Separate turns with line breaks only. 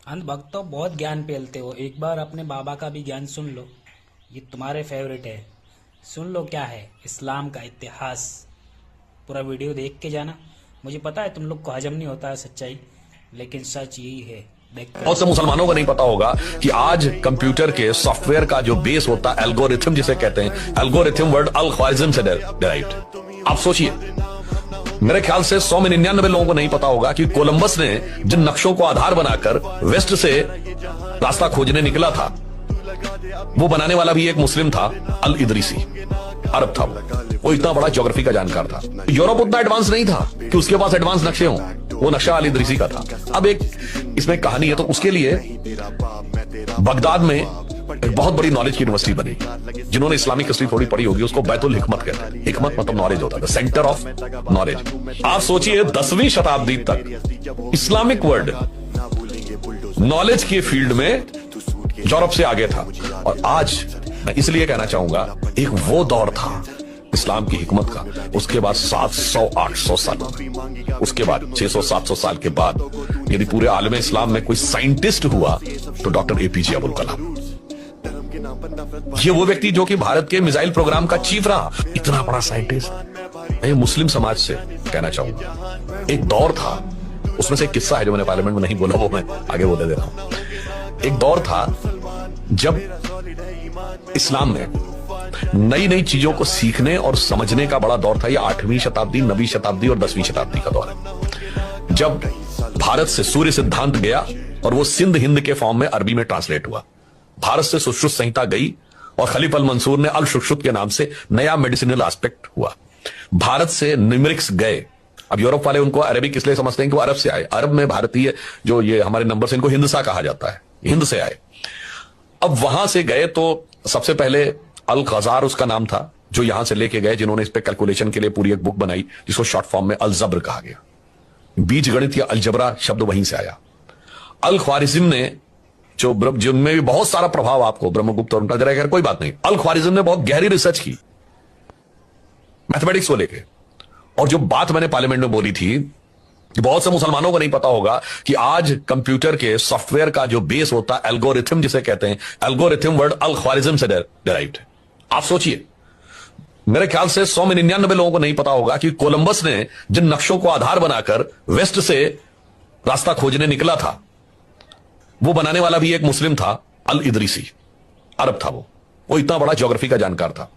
अंध भक्त तो बहुत ज्ञान पेलते हो। एक बार अपने बाबा का भी ज्ञान सुन लो। ये तुम्हारे फेवरेट है। सुन लो क्या है इस्लाम का इतिहास। पूरा वीडियो देख के जाना। मुझे पता है तुम लोग को हजम नहीं होता है सच्चाई, लेकिन सच यही है। देख कर
बहुत से मुसलमानों को नहीं पता होगा कि आज कंप्यूटर के सॉफ्टवेयर का जो बेस होता है, एल्गोरिथम जिसे कहते हैं, एल्गोरिथम वर्ड अल ख्वारिज्म से डेराइव्ड। आप सोचिए, मेरे ख्याल से 100 में 99 लोगों को नहीं पता होगा कि कोलंबस ने जिन नक्शों को आधार बनाकर वेस्ट से रास्ता खोजने निकला था, वो बनाने वाला भी एक मुस्लिम था, अल इदरीसी, अरब था। वो इतना बड़ा ज्योग्राफी का जानकार था। यूरोप उतना एडवांस नहीं था कि उसके पास एडवांस नक्शे हों। वो नक्शा अल इदरीसी का था। अब एक इसमें कहानी है, तो उसके लिए बगदाद में एक बहुत बड़ी नॉलेज की यूनिवर्सिटी बनी। जिन्होंने इस्लामिक हिस्ट्री थोड़ी पढ़ी होगी उसको बैतुल हिकमत कहते हैं। हिकमत मतलब नॉलेज होता है, सेंटर ऑफ नॉलेज। आप सोचिए 10वीं शताब्दी तक इस्लामिक वर्ल्ड नॉलेज के फील्ड में यूरोप से आगे था। और आज मैं इसलिए कहना चाहूंगा, एक वो दौर था इस्लाम की हिकमत का। उसके बाद 700-800 साल, उसके बाद 600-700 साल के बाद यदि पूरे आलम इस्लाम में कोई साइंटिस्ट हुआ तो डॉक्टर एपीजे अब्दुल कलाम। ये वो व्यक्ति जो कि भारत के मिसाइल प्रोग्राम का चीफ रहा, इतना बड़ा साइंटिस्ट। मैं मुस्लिम समाज से कहना चाहूंगा, एक दौर था, उसमें से एक किस्सा है जो मैंने पार्लियामेंट में नहीं बोला, वो मैं आगे बोले दे रहा हूं। एक दौर था जब इस्लाम में नई नई चीजों को सीखने और समझने का बड़ा दौर था। ये 8वीं शताब्दी, 9वीं शताब्दी और 10वीं शताब्दी का दौर है, जब भारत से सूर्य सिद्धांत गया और वो सिंध हिंद के फॉर्म में अरबी में ट्रांसलेट हुआ। भारत से सुश्रुत संहिता गई और खलीफ अल मंसूर ने अल सुश्रुत के नाम से नया मेडिसिनल एस्पेक्ट हुआ। भारत से न्यूमेरिक्स गए। अब यूरोप वाले उनको अरबिक इसलिए समझते हैं कि वो अरब से आए। अरब में भारतीय जो ये हमारे नंबर से, इनको हिंदसा कहा जाता है, हिंद से आए। अब वहां से गए तो सबसे पहले अल ग़ज़ार उसका नाम था, जो यहां से लेके गए, जिन्होंने इस पे कैलकुलेशन के लिए पूरी एक बुक बनाई जिसको शॉर्ट फॉर्म में अल जब्र कहा गया। बीज गणित या अलजबरा शब्द वहीं से आया। अल ख्वारिज्म ने जिनमें भी बहुत सारा प्रभाव आपको ब्रह्मगुप्त और उनका जरा, खैर कोई बात नहीं, अल ख्वारिज्म ने बहुत गहरी रिसर्च की मैथमेटिक्स को लेके। और जो बात मैंने पार्लियामेंट में बोली थी कि बहुत से मुसलमानों को नहीं पता होगा कि आज कंप्यूटर के सॉफ्टवेयर का जो बेस होता है, एल्गोरिथम जिसे कहते हैं, एल्गोरिथम वर्ड अल ख्वारिज्म से डेराइव्ड। आप सोचिए, मेरे ख्याल से 100 में 99 लोगों को नहीं पता होगा कि कोलंबस ने जिन नक्शों को आधार बनाकर वेस्ट से रास्ता खोजने निकला था, वो बनाने वाला भी एक मुस्लिम था, अल इदरीसी, अरब था। वो इतना बड़ा ज्योग्राफी का जानकार था।